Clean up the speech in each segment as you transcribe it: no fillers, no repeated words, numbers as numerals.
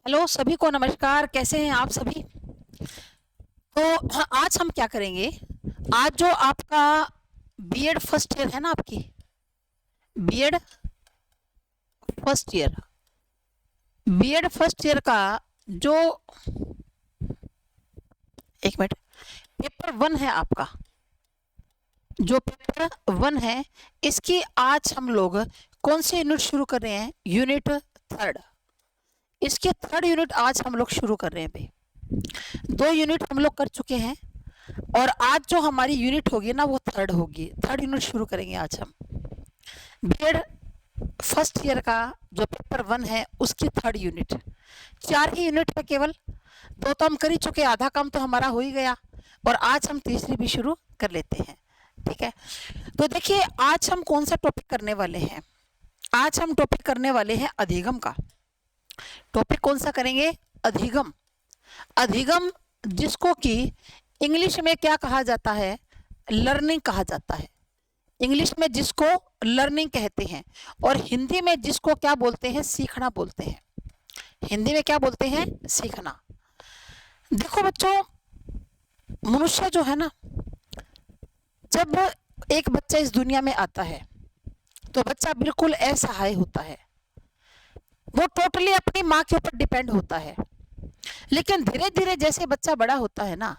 Hello सभी को नमस्कार। कैसे हैं आप सभी? तो आज हम क्या करेंगे? आज जो आपका बीएड फर्स्ट ईयर है ना, आपकी BEd first year BEd first year का जो एक मिनट पेपर 1 है आपका, जो पेपर 1 है, इसकी आज हम लोग कौन से यूनिट शुरू कर रहे हैं? Unit 3rd। इसके 3rd यूनिट आज हम लोग शुरू कर रहे हैं भाई। 2 यूनिट हम लोग कर चुके हैं और आज जो हमारी यूनिट होगी ना वो 3rd होगी। 3rd यूनिट शुरू करेंगे आज हम। बीएड फर्स्ट ईयर का जो पेपर 1 है उसकी 3rd यूनिट। 4 ही यूनिट है केवल, 2 तो हम कर ही चुके, आधा काम तो हमारा हो ही गया और आज हम तीसरी भी शुरू कर लेते हैं। ठीक है, तो देखिए आज हम कौन सा टॉपिक करने वाले हैं। आज हम टॉपिक करने वाले हैं अधिगम का। टॉपिक कौन सा करेंगे? अधिगम। अधिगम जिसको कि इंग्लिश में क्या कहा जाता है? लर्निंग कहा जाता है। इंग्लिश में जिसको लर्निंग कहते हैं और हिंदी में जिसको क्या बोलते हैं? सीखना बोलते हैं। हिंदी में क्या बोलते हैं? सीखना। देखो बच्चों, मनुष्य जो है ना, जब एक बच्चा इस दुनिया में आता है तो बच्चा बिल्कुल असहाय होता है, वो टोटली अपनी माँ के ऊपर डिपेंड होता है। लेकिन धीरे धीरे जैसे बच्चा बड़ा होता है ना,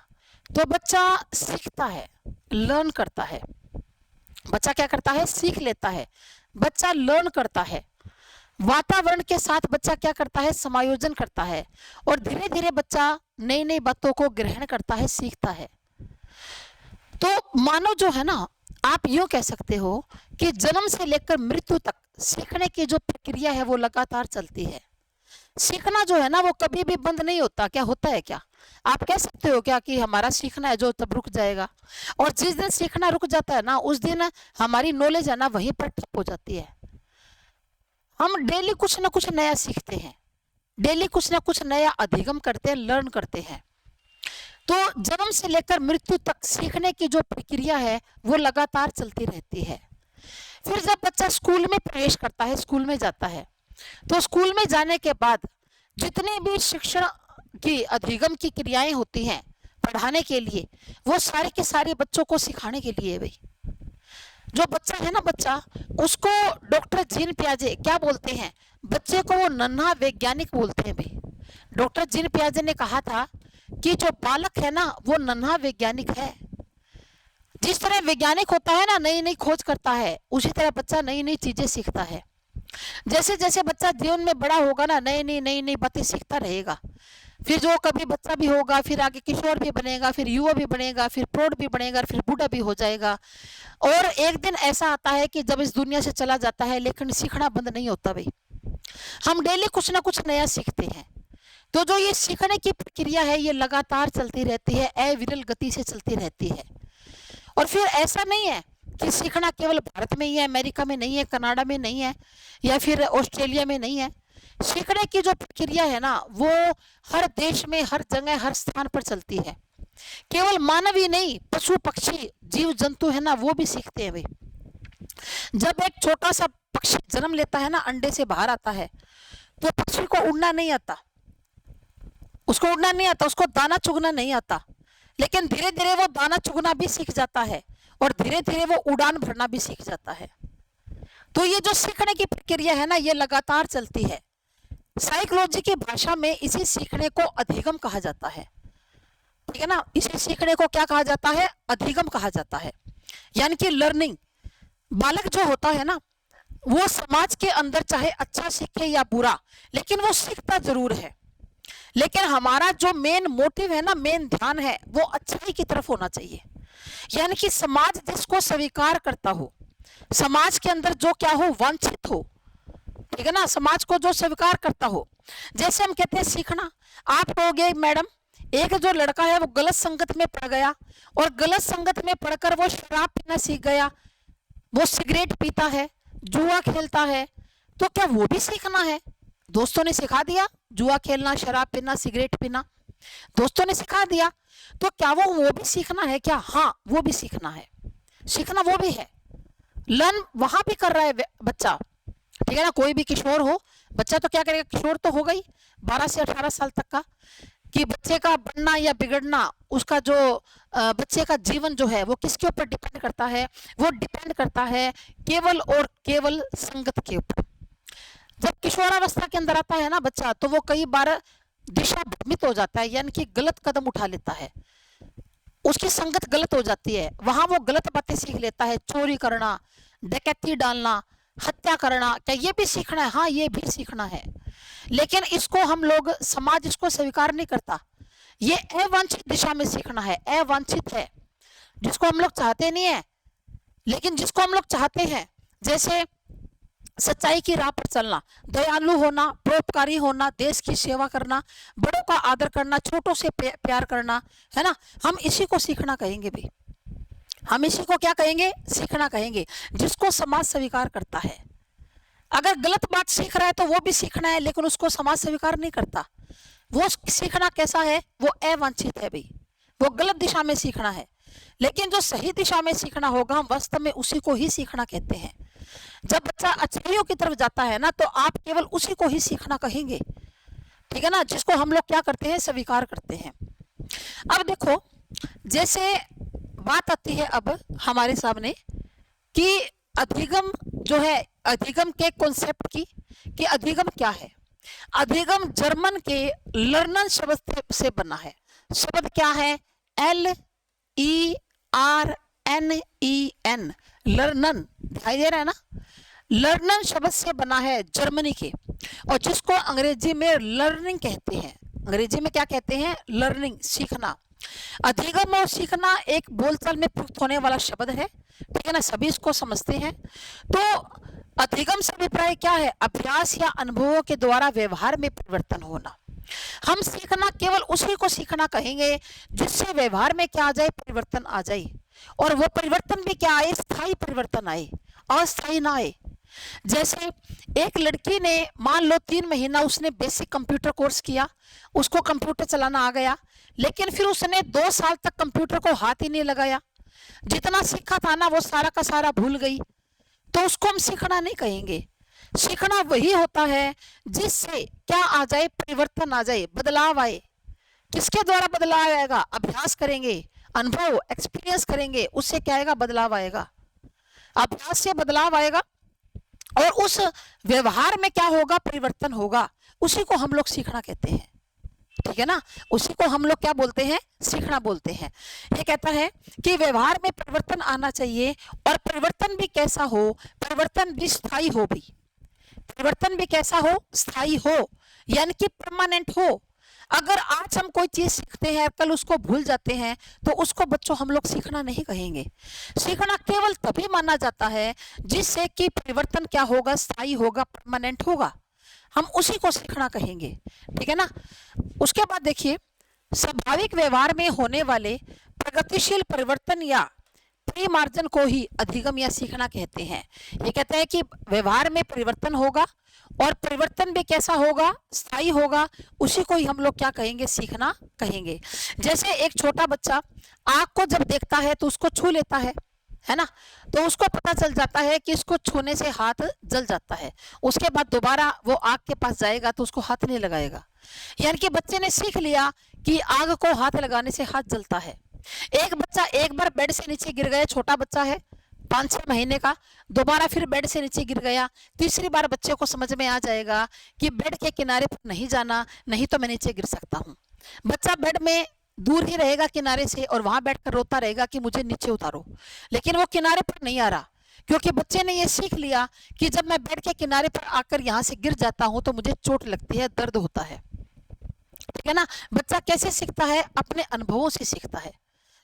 तो बच्चा सीखता है, लर्न करता है। बच्चा क्या करता है? सीख लेता है, बच्चा लर्न करता है। वातावरण के साथ बच्चा क्या करता है? समायोजन करता है और धीरे धीरे बच्चा नई नई बातों को ग्रहण करता है, सीखता है। तो मानो जो है ना, आप यूं कह सकते हो कि जन्म से लेकर मृत्यु तक सीखने की जो प्रक्रिया है वो लगातार चलती है। सीखना जो है ना वो कभी भी बंद नहीं होता। क्या होता है क्या? आप कह सकते हो क्या कि हमारा सीखना है जो तब रुक जाएगा? और जिस दिन सीखना रुक जाता है ना, उस दिन हमारी नॉलेज है ना वहीं पर ठप हो जाती है। हम डेली कुछ ना कुछ नया सीखते हैं, डेली कुछ ना कुछ नया अधिगम करते हैं, लर्न करते हैं। तो जन्म से लेकर मृत्यु तक सीखने की जो प्रक्रिया है वो लगातार चलती रहती है। फिर जब बच्चा स्कूल में प्रवेश करता है, स्कूल में जाता है, तो स्कूल में जाने के बाद जितनी भी शिक्षण की अधिगम की क्रियाएं होती हैं पढ़ाने के लिए, वो सारे के सारे बच्चों को सिखाने के लिए भाई। जो बच्चा है ना, बच्चा, उसको डॉक्टर जीन पियाजे क्या बोलते हैं? बच्चे को वो नन्हा वैज्ञानिक बोलते हैं भाई। डॉक्टर जीन पियाजे ने कहा था कि जो बालक है ना वो नन्हा वैज्ञानिक है। जिस तरह वैज्ञानिक होता है ना, नई नई खोज करता है, उसी तरह बच्चा नई नई चीजें सीखता है। जैसे जैसे बच्चा जीवन में बड़ा होगा ना, नई नई बातें सीखता रहेगा। फिर जो कभी बच्चा भी होगा, फिर आगे किशोर भी बनेगा, फिर युवा भी बनेगा, फिर प्रौढ़ भी बनेगा, फिर बूढ़ा भी हो जाएगा। और एक दिन ऐसा आता है कि जब इस दुनिया से चला जाता है, लेकिन सीखना बंद नहीं होता भाई। हम डेली कुछ ना कुछ नया सीखते हैं। तो जो ये सीखने की प्रक्रिया है ये लगातार चलती रहती है, अविरल गति से चलती रहती है। और फिर ऐसा नहीं है कि सीखना केवल भारत में ही है, अमेरिका में नहीं है, कनाडा में नहीं है, या फिर ऑस्ट्रेलिया में नहीं है। सीखने की जो प्रक्रिया है ना वो हर देश में, हर जगह, हर स्थान पर चलती है। केवल मानव ही नहीं, पशु पक्षी जीव जंतु है ना वो भी सीखते हैं भाई। जब एक छोटा सा पक्षी जन्म लेता है ना, अंडे से बाहर आता है, तो पक्षी को उड़ना नहीं आता, उसको उड़ना नहीं आता, उसको दाना चुगना नहीं आता। लेकिन धीरे धीरे वो दाना चुगना भी सीख जाता है और धीरे धीरे वो उड़ान भरना भी सीख जाता है। तो ये जो सीखने की प्रक्रिया है ना ये लगातार चलती है। साइकोलॉजी की भाषा में इसी सीखने को अधिगम कहा जाता है। ठीक है ना, इसी सीखने को क्या कहा जाता है? अधिगम कहा जाता है, यानी कि लर्निंग। बालक जो होता है ना वो समाज के अंदर चाहे अच्छा सीखे या बुरा, लेकिन वो सीखता जरूर है। लेकिन हमारा जो मेन मोटिव है ना, मेन ध्यान है, वो अच्छाई की तरफ होना चाहिए। यानी कि समाज जिसको स्वीकार करता हो, समाज के अंदर जो क्या हो, वांछित हो। ठीक है ना, समाज को जो स्वीकार करता हो। जैसे हम कहते हैं सीखना, आप कहोगे मैडम एक जो लड़का है वो गलत संगत में पड़ गया और गलत संगत में पढ़कर वो शराब पीना सीख गया, वो सिगरेट पीता है, जुआ खेलता है, तो क्या वो भी सीखना है? दोस्तों ने सिखा दिया जुआ खेलना, शराब पीना, सिगरेट पीना, दोस्तों ने सिखा दिया, तो क्या वो भी सीखना है क्या? हाँ, वो भी सीखना है। सीखना वो भी है, लर्न वहां भी कर रहा है बच्चा। ठीक है ना, कोई भी किशोर हो बच्चा तो क्या करेगा, किशोर तो होगा ही 12 से 18 साल तक का, कि बच्चे का बनना या बिगड़ना, उसका जो बच्चे का जीवन जो है वो किसके ऊपर डिपेंड करता है, वो डिपेंड करता है केवल और केवल संगत के ऊपर। जब किशोरावस्था के अंदर आता है ना बच्चा, तो वो कई बार दिशा भ्रमित हो जाता है, यानी कि गलत कदम उठा लेता है, उसकी संगत गलत हो जाती है, वहां वो गलत बातें सीख लेता है, चोरी करना, डकैती डालना, हत्या करना। क्या ये भी सीखना है? हाँ, ये भी सीखना है, लेकिन इसको हम लोग, समाज इसको स्वीकार नहीं करता। ये अवांछित दिशा में सीखना है, अवांछित है, जिसको हम लोग चाहते नहीं है, लेकिन जिसको हम लोग चाहते हैं, जैसे सच्चाई की राह पर चलना, दयालु होना, परोपकारी होना, देश की सेवा करना, बड़ों का आदर करना, छोटों से प्यार करना, है ना, हम इसी को सीखना कहेंगे भी। हम इसी को क्या कहेंगे? सीखना कहेंगे, जिसको समाज स्वीकार करता है। अगर गलत बात सीख रहा है तो वो भी सीखना है, लेकिन उसको समाज स्वीकार नहीं करता, वो सीखना कैसा है? वो अवांछित है भाई, वो गलत दिशा में सीखना है। लेकिन जो सही दिशा में सीखना होगा, हम वास्तव में उसी को ही सीखना कहते हैं। जब बच्चा अच्छाइयों की तरफ जाता है ना, तो आप केवल उसी को ही सीखना कहेंगे, ठीक है ना, जिसको हम लोग क्या करते हैं? स्वीकार करते हैं। अब देखो, जैसे बात आती है अब हमारे सामने कि अधिगम जो है, अधिगम के कॉन्सेप्ट की, कि अधिगम क्या है। अधिगम जर्मन के लर्नन शब्द से बना है। शब्द क्या है? LERNEN, लर्नन, दिखाई दे रहा है ना, लर्नन शब्द से बना है, जर्मनी के, और जिसको अंग्रेजी में लर्निंग कहते हैं। अंग्रेजी में क्या कहते हैं? लर्निंग, सीखना। अधिगम और सीखना एक बोलचाल में प्रयुक्त होने वाला शब्द है, ठीक है ना, सभी इसको समझते हैं। तो अधिगम से अभिप्राय क्या है? अभ्यास या अनुभवों के द्वारा व्यवहार में परिवर्तन होना। हम सीखना केवल उसी को सीखना कहेंगे जिससे व्यवहार में क्या आ जाए? परिवर्तन आ जाए, और वो परिवर्तन भी क्या आए? स्थायी परिवर्तन आए, अस्थायी ना आए। जैसे एक लड़की ने, मान लो 3 महीना उसने बेसिक कंप्यूटर कोर्स किया, उसको कंप्यूटर चलाना आ गया, लेकिन फिर उसने 2 साल तक कंप्यूटर को हाथ ही नहीं लगाया, जितना सीखा था ना वो सारा का सारा भूल गई, तो उसको हम सीखना नहीं कहेंगे। सीखना वही होता है जिससे क्या आ जाए? परिवर्तन आ जाए, बदलाव आए। किसके द्वारा बदलाव आएगा? अभ्यास करेंगे, अनुभव, एक्सपीरियंस करेंगे, उससे क्या आएगा? बदलाव आएगा। अभ्यास से बदलाव आएगा, और उस व्यवहार में क्या होगा? परिवर्तन होगा। उसी को हम लोग सीखना कहते हैं, ठीक है ना, उसी को हम लोग क्या बोलते हैं? सीखना बोलते हैं। ये कहता है कि व्यवहार में परिवर्तन आना चाहिए, और परिवर्तन भी कैसा हो? परिवर्तन भी स्थायी हो भी, परिवर्तन भी कैसा हो? स्थायी हो, यानी कि परमानेंट हो। अगर आज हम कोई चीज सीखते हैं, कल उसको भूल जाते हैं, तो उसको बच्चों हम लोग सीखना नहीं कहेंगे। सीखना केवल तभी माना जाता है जिससे कि परिवर्तन क्या होगा? स्थायी होगा, परमानेंट होगा, हम उसी को सीखना कहेंगे, ठीक है ना। उसके बाद देखिए, स्वाभाविक व्यवहार में होने वाले प्रगतिशील परिवर्तन या परिमार्जन को ही अधिगम या सीखना कहते हैं। ये कहता है कि व्यवहार में परिवर्तन होगा, और परिवर्तन भी कैसा होगा? स्थायी होगा, उसी को ही हम लोग क्या कहेंगे? सीखना कहेंगे। जैसे एक छोटा बच्चा आग को जब देखता है तो उसको छू लेता है ना, तो उसको पता चल जाता है कि इसको छूने से हाथ जल जाता है, उसके बाद दोबारा वो आग के पास जाएगा तो उसको हाथ नहीं लगाएगा। यानी कि बच्चे ने सीख लिया कि आग को हाथ लगाने से हाथ जलता है। एक बच्चा एक बार बेड से नीचे गिर गया, छोटा बच्चा है 5-6 महीने का, दोबारा फिर बेड से नीचे गिर गया, तीसरी बार बच्चे को समझ में आ जाएगा कि बेड के किनारे पर नहीं जाना, नहीं तो मैं नीचे गिर सकता हूँ। बच्चा बेड में दूर ही रहेगा किनारे से, और वहां बैठकर रोता रहेगा कि मुझे नीचे उतारो, लेकिन वो किनारे पर नहीं आ रहा, क्योंकि बच्चे ने ये सीख लिया कि जब मैं बेड के किनारे पर आकर यहाँ से गिर जाता हूँ तो मुझे चोट लगती है, दर्द होता है, ठीक है ना। बच्चा कैसे सीखता है? अपने अनुभवों से सीखता है,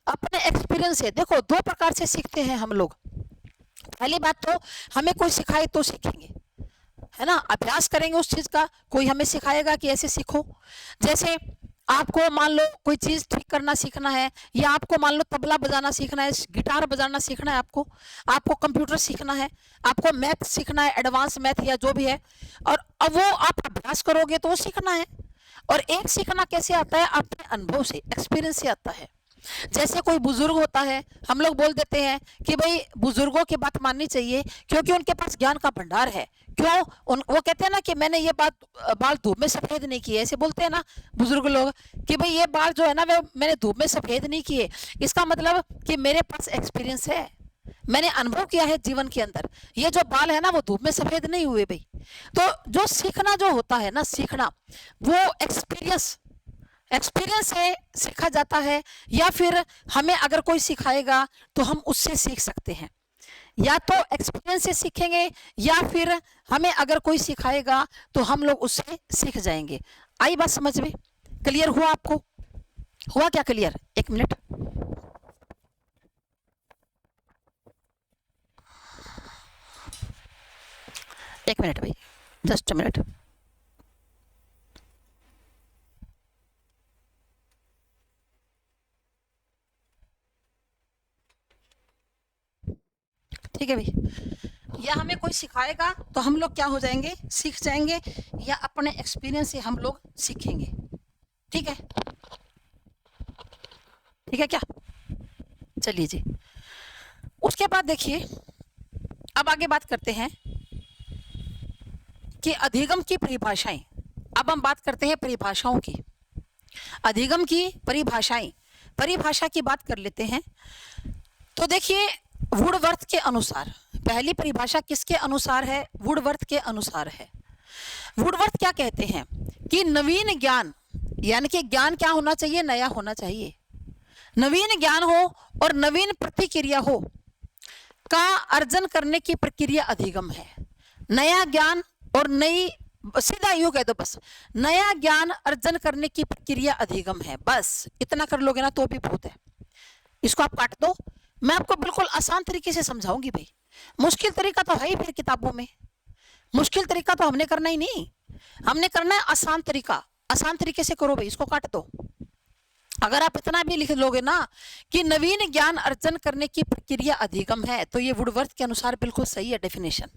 अपने एक्सपीरियंस से। देखो, 2 प्रकार से सीखते हैं हम लोग। पहली बात तो हमें कोई सिखाए तो सीखेंगे, है ना, अभ्यास करेंगे उस चीज का, कोई हमें सिखाएगा कि ऐसे सीखो। जैसे आपको मान लो कोई चीज ठीक करना सीखना है, या आपको मान लो तबला बजाना सीखना है, गिटार बजाना सीखना है, आपको कंप्यूटर सीखना है, आपको मैथ सीखना है, एडवांस मैथ या जो भी है, और अब वो आप अभ्यास करोगे तो वो सीखना है। और एक सीखना कैसे आता है? अपने अनुभव से, एक्सपीरियंस से आता है। जैसे कोई बुजुर्ग होता है, हम लोग बोल देते हैं कि भाई बुजुर्गों की बात माननी चाहिए क्योंकि उनके पास ज्ञान का भंडार है। क्यों? वो कहते हैं ना कि मैंने ये बाल धूप में सफेद नहीं किए, ऐसे बोलते हैं ना बुजुर्ग लोग कि भाई ये बाल जो है ना, वे मैंने धूप में सफेद नहीं किए। इसका मतलब कि मेरे पास एक्सपीरियंस है, मैंने अनुभव किया है जीवन के अंदर, ये जो बाल है ना वो धूप में सफेद नहीं हुए भाई। तो जो सीखना जो होता है ना, सीखना वो एक्सपीरियंस से सीखा जाता है, या फिर हमें अगर कोई सिखाएगा तो हम उससे सीख सकते हैं। या तो एक्सपीरियंस से सीखेंगे, या फिर हमें अगर कोई सिखाएगा तो हम लोग उससे सीख जाएंगे। आई बात समझ में? क्लियर हुआ आपको? हुआ क्या क्लियर? एक मिनट, एक मिनट भाई, जस्ट अ मिनट। ठीक है भाई, या हमें कोई सिखाएगा तो हम लोग क्या हो जाएंगे, सीख जाएंगे, या अपने एक्सपीरियंस से हम लोग सीखेंगे। ठीक है, ठीक है क्या? चलिए जी, उसके बाद देखिए, अब आगे बात करते हैं कि अधिगम की परिभाषाएं। अब हम बात करते हैं परिभाषाओं की, अधिगम की परिभाषाएं। परिभाषा की बात कर लेते हैं। तो देखिए, वुडवर्थ के अनुसार, पहली परिभाषा किसके अनुसार है? वुडवर्थ के अनुसार है। वुडवर्थ क्या कहते हैं कि नवीन ज्ञान, यानी कि ज्ञान क्या होना चाहिए? नया होना चाहिए। नवीन ज्ञान हो और नवीन प्रतिक्रिया हो का अर्जन करने की प्रक्रिया अधिगम है। नया ज्ञान और नई, सीधा यूं कह दो बस, नया ज्ञान अर्जन करने की प्रक्रिया अधिगम है। बस इतना कर लोगे ना तो भी बहुत है। इसको आप काट दो, मैं आपको बिल्कुल आसान तरीके से समझाऊंगी भाई। मुश्किल तरीका तो है ही फिर किताबों में, मुश्किल तरीका तो हमने करना ही नहीं, हमने करना है आसान तरीका। आसान तरीके से करो भाई, इसको काट दो। अगर आप इतना भी लिख लोगे ना कि नवीन ज्ञान अर्जन करने की प्रक्रिया अधिगम है, तो ये वुडवर्थ के अनुसार बिल्कुल सही है डेफिनेशन।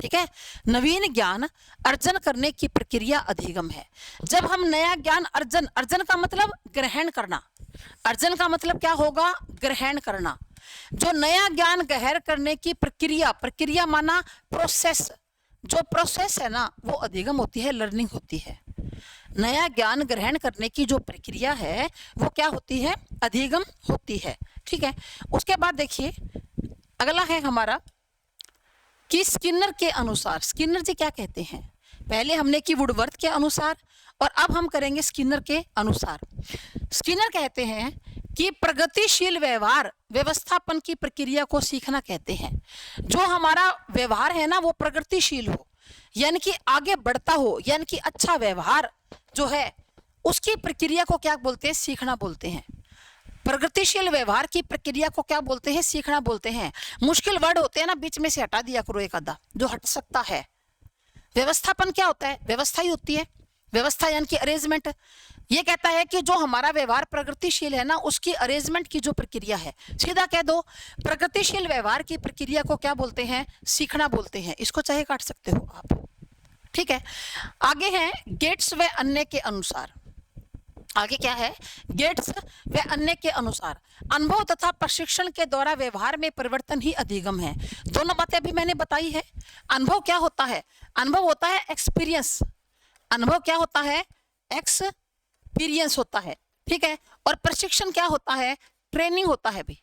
ठीक है, नवीन ज्ञान अर्जन करने की प्रक्रिया अधिगम है। जब हम नया ज्ञान अर्जन, अर्जन का मतलब ग्रहण करना, अर्जन का मतलब क्या होगा? ग्रहण करना। जो नया ज्ञान ग्रहण करने की प्रक्रिया, प्रक्रिया माना प्रोसेस, जो प्रोसेस है ना वो अधिगम होती है, लर्निंग होती है। नया ज्ञान ग्रहण करने की जो प्रक्रिया है वो क्या होती है? अधिगम होती है। ठीक है, उसके बाद देखिए अगला है हमारा कि स्किनर के अनुसार, स्किनर जी क्या कहते हैं? पहले हमने की वुडवर्थ के अनुसार, और अब हम करेंगे स्किनर के अनुसार। स्किनर कहते हैं कि प्रगतिशील व्यवहार व्यवस्थापन की प्रक्रिया को सीखना कहते हैं। जो हमारा व्यवहार है ना वो प्रगतिशील हो, यानी कि आगे बढ़ता हो, यानी कि अच्छा व्यवहार जो है उसकी प्रक्रिया को क्या बोलते हैं? सीखना बोलते हैं। प्रगतिशील व्यवहार की प्रक्रिया को क्या बोलते हैं? सीखना बोलते हैं। मुश्किल वर्ड होते हैं ना, बीच में से हटा दिया करो एक आधा जो हट सकता है। व्यवस्थापन क्या होता है? व्यवस्था ही होती है, व्यवस्था यानी कि अरेंजमेंट। ये कहता है कि जो हमारा व्यवहार प्रगतिशील है ना उसकी अरेंजमेंट की जो प्रक्रिया है, सीधा कह दो प्रगतिशील व्यवहार की प्रक्रिया को क्या बोलते हैं? सीखना बोलते हैं। इसको चाहे काट सकते हो आप। ठीक है, आगे है गेट्स व अन्य के अनुसार। आगे क्या है? गेट्स व अन्य के अनुसार अनुभव तथा प्रशिक्षण के द्वारा व्यवहार में परिवर्तन ही अधिगम है। दोनों बातें अभी मैंने बताई है। अनुभव क्या होता है? अनुभव होता है एक्सपीरियंस। अनुभव क्या होता है? एक्सपीरियंस होता है। ठीक है, और प्रशिक्षण क्या होता है? ट्रेनिंग होता है भी।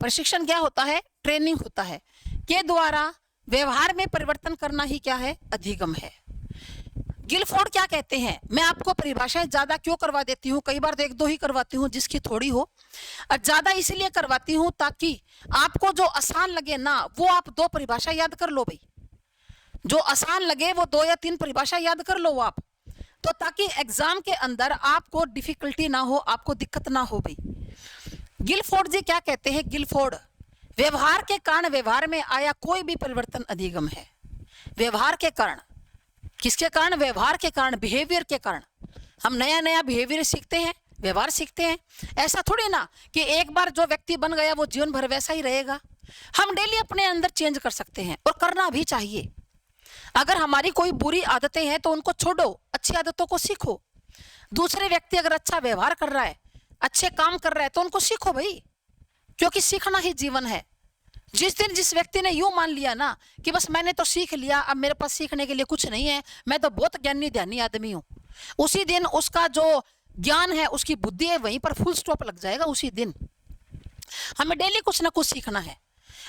प्रशिक्षण क्या होता है? ट्रेनिंग होता है, के द्वारा व्यवहार में परिवर्तन करना ही क्या है? अधिगम है। गिलफोर्ड क्या कहते हैं? मैं आपको परिभाषाएं ज्यादा क्यों करवा देती हूँ, कई बार तो एक दो ही करवाती हूँ जिसकी थोड़ी हो, और ज्यादा इसलिए करवाती हूँ ताकि आपको जो आसान लगे ना वो आप दो परिभाषा याद कर लो भाई। जो आसान लगे वो 2 या 3 परिभाषा याद कर लो आप, तो ताकि एग्जाम के अंदर आपको डिफिकल्टी ना हो, आपको दिक्कत ना हो भाई। गिलफोर्ड जी क्या कहते हैं? गिलफोर्ड, व्यवहार के कारण व्यवहार में आया कोई भी परिवर्तन अधिगम है। व्यवहार के कारण, किसके कारण? व्यवहार के कारण, बिहेवियर के कारण। हम नया नया बिहेवियर सीखते हैं, व्यवहार सीखते हैं। ऐसा थोड़ी ना कि एक बार जो व्यक्ति बन गया वो जीवन भर वैसा ही रहेगा। हम डेली अपने अंदर चेंज कर सकते हैं और करना भी चाहिए। अगर हमारी कोई बुरी आदतें हैं तो उनको छोड़ो, अच्छी आदतों को सीखो। दूसरे व्यक्ति अगर अच्छा व्यवहार कर रहा है, अच्छे काम कर रहा है तो उनको सीखो भाई, क्योंकि सीखना ही जीवन है। जिस दिन जिस व्यक्ति ने यूं मान लिया ना कि बस मैंने तो सीख लिया, अब मेरे पास सीखने के लिए कुछ नहीं है, मैं तो बहुत ज्ञानी ध्यानी आदमी हूं, उसी दिन उसका जो ज्ञान है, उसकी बुद्धि है, वहीं पर फुल स्टॉप लग जाएगा उसी दिन। हमें डेली कुछ ना कुछ सीखना है।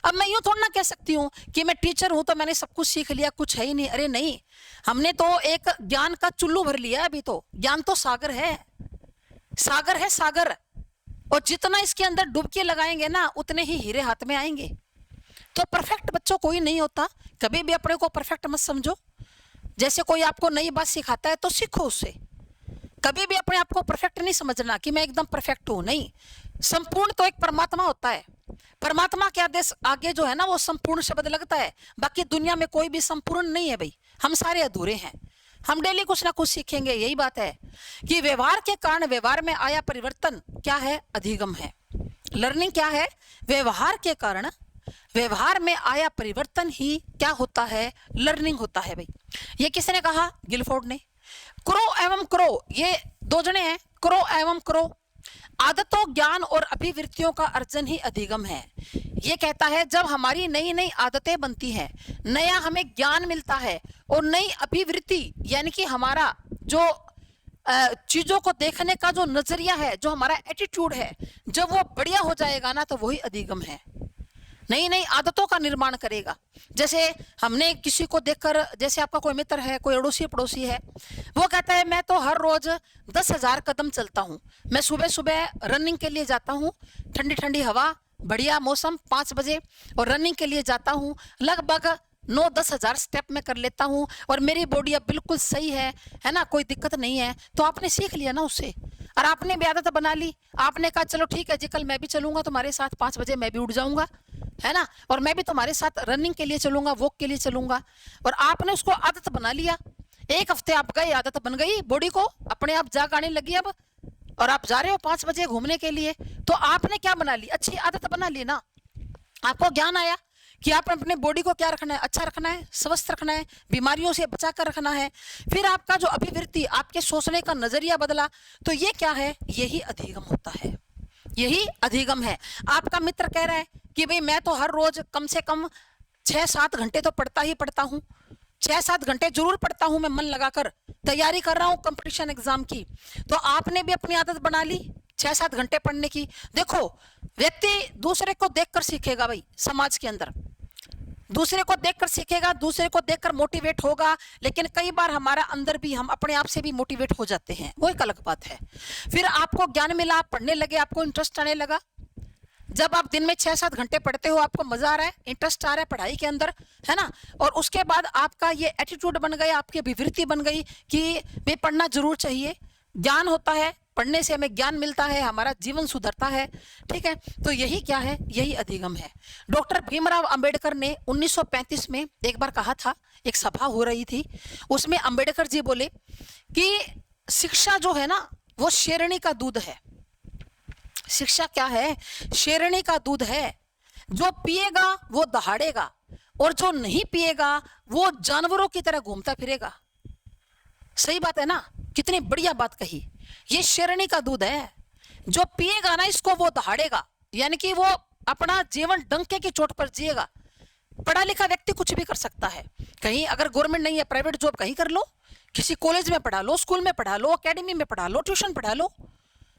अब मैं यूं थोड़ा ना कह सकती हूँ कि मैं टीचर हूं तो मैंने सब कुछ सीख लिया, कुछ है ही नहीं। अरे नहीं, हमने तो एक ज्ञान का चुल्लू भर लिया। अभी तो ज्ञान तो सागर है, सागर है सागर, और जितना इसके अंदर डुबकी लगाएंगे ना उतने ही हीरे हाथ में आएंगे। तो परफेक्ट बच्चों कोई नहीं होता, कभी भी अपने को परफेक्ट मत समझो। जैसे कोई आपको नई बात सिखाता है तो सीखो उससे, कभी भी अपने आप को परफेक्ट नहीं समझना कि मैं एकदम परफेक्ट हूं। नहीं, संपूर्ण तो एक परमात्मा होता है, परमात्मा के आदेश आगे जो है ना वो संपूर्ण शब्द लगता है। बाकी दुनिया में कोई भी संपूर्ण नहीं है भाई, हम सारे अधूरे हैं। हम डेली कुछ ना कुछ सीखेंगे। यही बात है कि व्यवहार के कारण व्यवहार में आया परिवर्तन क्या है? अधिगम है। लर्निंग क्या है? व्यवहार के कारण व्यवहार में आया परिवर्तन ही क्या होता है? लर्निंग होता है भाई। ये किसने कहा? गिलफोर्ड ने। क्रो एवं क्रो, ये दो जने हैं, क्रो एवं क्रो। आदतों, ज्ञान और अभिवृत्तियों का अर्जन ही अधिगम है। ये कहता है जब हमारी नई नई आदतें बनती हैं, नया हमें ज्ञान मिलता है और नई अभिवृत्ति यानी कि हमारा जो चीजों को देखने का जो नजरिया है, जो हमारा एटीट्यूड है, जब वो बढ़िया हो जाएगा ना तो वही अधिगम है। नई नई आदतों का निर्माण करेगा। जैसे हमने किसी को देखकर, जैसे आपका कोई मित्र है, कोई अड़ोसी पड़ोसी है, वो कहता है मैं तो हर रोज 10,000 कदम चलता हूँ, मैं सुबह सुबह रनिंग के लिए जाता हूँ, ठंडी ठंडी हवा, बढ़िया मौसम, 5 बजे, और रनिंग के लिए जाता हूँ, लगभग 9-10 हजार स्टेप में कर लेता हूँ और मेरी बॉडी अब बिल्कुल सही है ना, कोई दिक्कत नहीं है। तो आपने सीख लिया ना उससे, और आपने भी आदत बना ली। आपने कहा चलो ठीक है जी, कल मैं भी चलूंगा तुम्हारे साथ, 5 बजे मैं भी उठ जाऊंगा, है ना, और मैं भी तुम्हारे साथ रनिंग के लिए चलूंगा, वॉक के लिए चलूंगा। और आपने उसको आदत बना लिया। 1 हफ्ते आप गए, आदत बन गई, बॉडी को अपने आप जाग आने लगी अब, और आप जा रहे हो 5 बजे घूमने के लिए। तो आपने क्या बना ली? अच्छी आदत बना ली ना। आपको ज्ञान आया कि आपने अपने बॉडी को क्या रखना है? अच्छा रखना है, स्वस्थ रखना है, बीमारियों से बचा कर रखना है। फिर आपका जो अभिवृत्ति, आपके सोचने का नजरिया बदला। तो ये क्या है? यही अधिगम होता है, यही अधिगम है। आपका मित्र कह रहा है कि भाई मैं तो हर रोज कम से कम 6-7 घंटे तो पढ़ता ही पढ़ता हूँ, 6-7 घंटे जरूर पढ़ता हूँ, मैं मन लगाकर तैयारी कर रहा हूँ कंपटीशन एग्जाम की। तो आपने भी अपनी आदत बना ली 6-7 घंटे पढ़ने की। देखो, व्यक्ति दूसरे को देखकर सीखेगा भाई, समाज के अंदर दूसरे को देखकर सीखेगा, दूसरे को देखकर मोटिवेट होगा। लेकिन कई बार हमारा अंदर भी, हम अपने आप से भी मोटिवेट हो जाते हैं, वो एक अलग बात है। फिर आपको ज्ञान मिला, आप पढ़ने लगे, आपको इंटरेस्ट आने लगा। जब आप दिन में 6-7 घंटे पढ़ते हो, आपको मजा आ रहा है, इंटरेस्ट आ रहा है पढ़ाई के अंदर, है ना, और उसके बाद आपका ये एटीट्यूड बन गया, आपकी विवृत्ति बन गई कि वे पढ़ना जरूर चाहिए, ज्ञान होता है, पढ़ने से हमें ज्ञान मिलता है, हमारा जीवन सुधरता है। ठीक है, तो यही क्या है? यही अधिगम है। डॉक्टर भीमराव अंबेडकर ने 1935 में एक बार कहा था, एक सभा हो रही थी, उसमें अंबेडकर जी बोले कि शिक्षा जो है ना वो शेरनी का दूध है। शिक्षा क्या है? शेरनी का दूध है। जो पिएगा वो दहाड़ेगा, और जो नहीं पिएगा वो जानवरों की तरह घूमता फिरेगा। सही बात है ना? कितनी बढ़िया बात कही। ये शेरनी का दूध है, जो पिएगा ना इसको वो दहाड़ेगा, यानी कि वो अपना जीवन डंके की चोट पर जिएगा। पढ़ा लिखा व्यक्ति कुछ भी कर सकता है, कहीं अगर गवर्नमेंट नहीं है, प्राइवेट जॉब कहीं कर लो, किसी कॉलेज में पढ़ा लो, स्कूल में पढ़ा लो, एकेडमी में पढ़ा लो, ट्यूशन पढ़ा लो,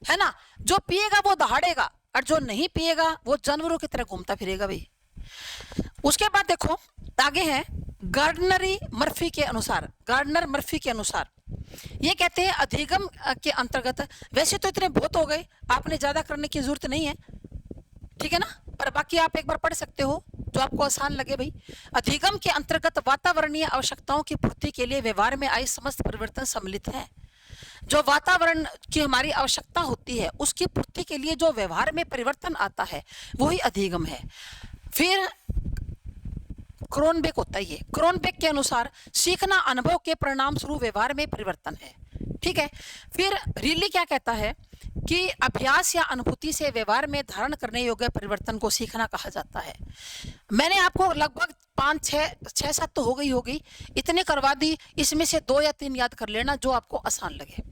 है ना। जो पिएगा वो दहाड़ेगा, और जो नहीं पिएगा वो जानवरों की तरह घूमता फिरेगा भाई। उसके बाद देखो आगे है, गार्डनरी मर्फी के अनुसार, गार्डनर मर्फी के अनुसार ये कहते हैं अधिगम के अंतर्गत, वैसे तो इतने बहुत हो गए, आपने ज्यादा करने की जरूरत नहीं है, ठीक है ना, पर बाकी आप एक बार पढ़ सकते हो जो आपको आसान लगे भाई। अधिगम के अंतर्गत वातावरणीय आवश्यकताओं की पूर्ति के लिए व्यवहार में आई समस्त परिवर्तन सम्मिलित है। जो वातावरण की हमारी आवश्यकता होती है उसकी पूर्ति के लिए जो व्यवहार में परिवर्तन आता है वही अधिगम है। फिर क्रोनबेक होता है, क्रोनबेक के अनुसार सीखना अनुभव के परिणाम स्वरूप व्यवहार में परिवर्तन है। ठीक है, फिर रिली क्या कहता है कि अभ्यास या अनुभूति से व्यवहार में धारण करने योग्य परिवर्तन को सीखना कहा जाता है। मैंने आपको लगभग 5-6-7 तो हो गई इतने करवा दी, इसमें से 2 या 3 याद कर लेना जो आपको आसान लगे,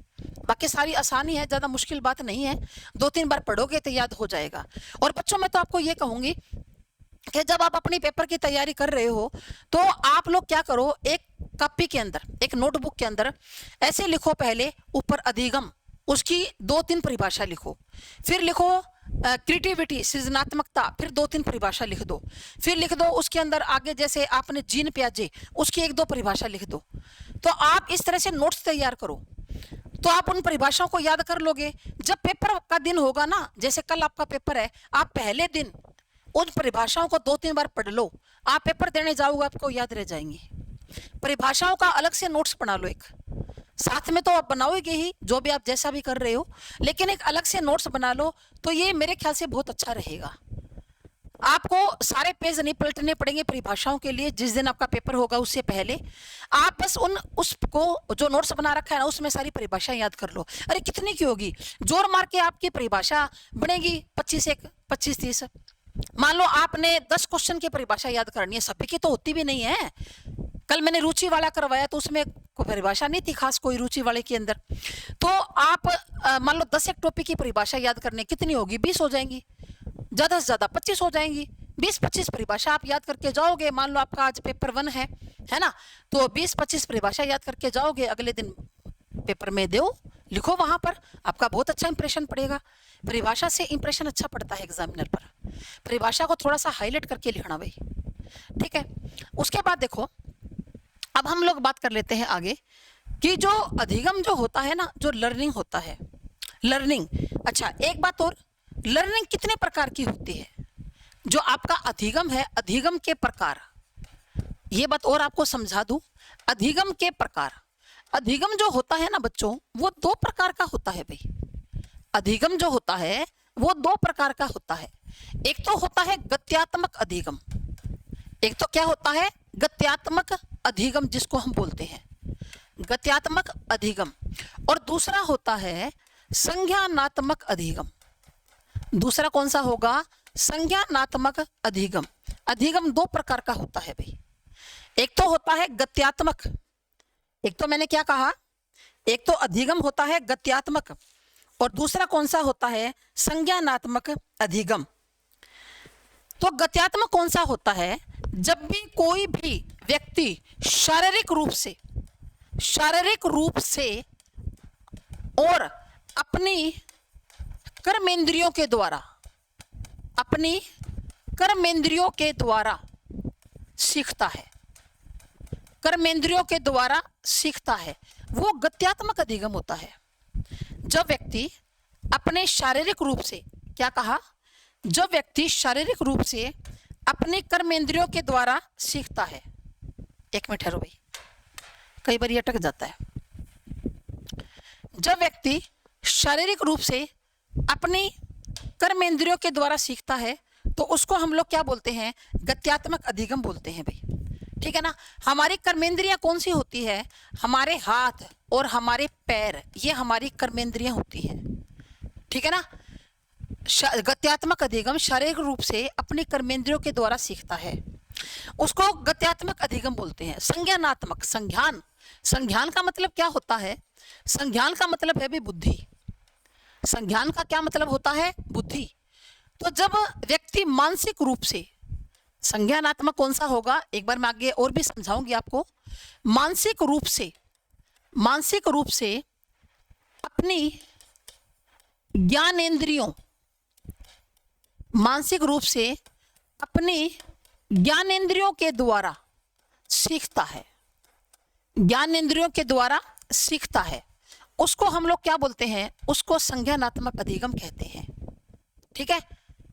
बाकी सारी आसानी है, ज्यादा मुश्किल बात नहीं है, 2-3 बार पढ़ोगे तो याद हो जाएगा। और बच्चों मैं तो आपको ये कहूंगी कि जब आप अपनी पेपर की तैयारी कर रहे हो तो आप लोग क्या करो, एक कॉपी के अंदर, एक नोटबुक के अंदर ऐसे लिखो, पहले ऊपर अधिगम, उसकी 2-3 परिभाषा लिखो, फिर लिखो क्रिएटिविटी, सृजनात्मकता, फिर 2-3 परिभाषा लिख दो, फिर लिख दो उसके अंदर आगे जैसे आपने जीन प्याजे, उसकी 1-2 परिभाषा लिख दो। तो आप इस तरह से नोट्स तैयार करो, तो आप उन परिभाषाओं को याद कर लोगे। जब पेपर का दिन होगा ना, जैसे कल आपका पेपर है, आप पहले दिन उन परिभाषाओं को 2-3 बार पढ़ लो, आप पेपर देने जाओगे आपको याद रह जाएंगी। परिभाषाओं का अलग से नोट्स बना लो, एक साथ में तो आप बनाओगे ही, जो भी आप जैसा भी कर रहे हो, लेकिन एक अलग से नोट्स बना लो, तो ये मेरे ख्याल से बहुत अच्छा रहेगा। आपको सारे पेज नहीं पलटने पड़ेंगे परिभाषाओं के लिए, जिस दिन आपका पेपर होगा उससे पहले आप बस उसको जो नोट्स बना रखा है ना, उसमें सारी परिभाषा याद कर लो। अरे कितनी की होगी, जोर मार के आपकी परिभाषा बनेगी 25-30। मान लो आपने 10 क्वेश्चन की परिभाषा याद करनी है, सभी की तो होती भी नहीं है। कल मैंने रुचि वाला करवाया तो उसमें कोई परिभाषा नहीं थी खास, कोई रुचि वाले के अंदर। तो आप मान लो 10 एक टॉपिक की परिभाषा याद करने, कितनी होगी, 20 हो जाएंगी, ज्यादा से ज्यादा 25 हो जाएंगी। 20-25 परिभाषा आप याद करके जाओगे। मान लो आपका आज पेपर 1 है ना, तो 20-25 परिभाषा याद करके जाओगे, अगले दिन पेपर में दो, लिखो, वहां पर आपका बहुत अच्छा इंप्रेशन पड़ेगा। परिभाषा से इंप्रेशन अच्छा पड़ता है एग्जामिनर पर, परिभाषा को थोड़ा सा हाईलाइट करके लिखना भाई, ठीक है। उसके बाद देखो, अब हम लोग बात कर लेते हैं आगे कि जो अधिगम जो होता है ना, जो लर्निंग होता है, लर्निंग, अच्छा एक बात और, लर्निंग कितने प्रकार की होती है? जो आपका अधिगम है, अधिगम के प्रकार, ये बात और आपको समझा दूं, अधिगम के प्रकार, अधिगम जो होता है ना बच्चों, वो 2 प्रकार का होता है भाई। अधिगम जो होता है वो 2 प्रकार का होता है। एक तो होता है गत्यात्मक अधिगम, एक तो क्या होता है, गत्यात्मक अधिगम जिसको हम बोलते हैं गत्यात्मक अधिगम, और दूसरा होता है संज्ञानात्मक अधिगम। दूसरा कौन सा होगा, संज्ञानात्मक अधिगम। अधिगम 2 प्रकार का होता है भाई, एक तो होता है गत्यात्मक, एक तो मैंने क्या कहा, एक तो अधिगम होता है गत्यात्मक, और दूसरा कौन सा होता है, संज्ञानात्मक अधिगम। तो गत्यात्मक कौन सा होता है, जब भी कोई भी व्यक्ति शारीरिक रूप से और अपनी कर्मेंद्रियों के द्वारा सीखता है, कर्मेंद्रियों के द्वारा सीखता है, वो गत्यात्मक अधिगम होता है। जब व्यक्ति अपने शारीरिक रूप से, क्या कहा, जब व्यक्ति शारीरिक रूप से अपने कर्मेंद्रियों के द्वारा सीखता है, एक मिनट ठहरो भाई, कई बार ये अटक जाता है। जब व्यक्ति शारीरिक रूप से अपनी कर्मेंद्रियों के द्वारा सीखता है तो उसको हम लोग क्या बोलते हैं, गत्यात्मक अधिगम बोलते हैं भाई, ठीक है ना। हमारी कर्मेंद्रियां कौन सी होती है, हमारे हाथ और हमारे पैर, ये हमारी कर्मेंद्रियां होती हैं, ठीक है ना। गत्यात्मक अधिगम शारीरिक रूप से अपनी कर्मेंद्रियों के द्वारा सीखता है, उसको गत्यात्मक अधिगम बोलते हैं। संज्ञानात्मक, संज्ञान का मतलब क्या होता है, संज्ञान का मतलब है भी बुद्धि। संज्ञान का क्या मतलब होता है, बुद्धि। तो जब व्यक्ति मानसिक रूप से, संज्ञानात्मक कौन सा होगा, एक बार मैं आगे और भी समझाऊंगी आपको। मानसिक रूप से अपनी ज्ञानेंद्रियों, मानसिक रूप से अपनी ज्ञानेंद्रियों के द्वारा सीखता है, ज्ञानेंद्रियों के द्वारा सीखता है, उसको हम लोग क्या बोलते हैं, उसको संज्ञानात्मक अधिगम कहते हैं, ठीक है।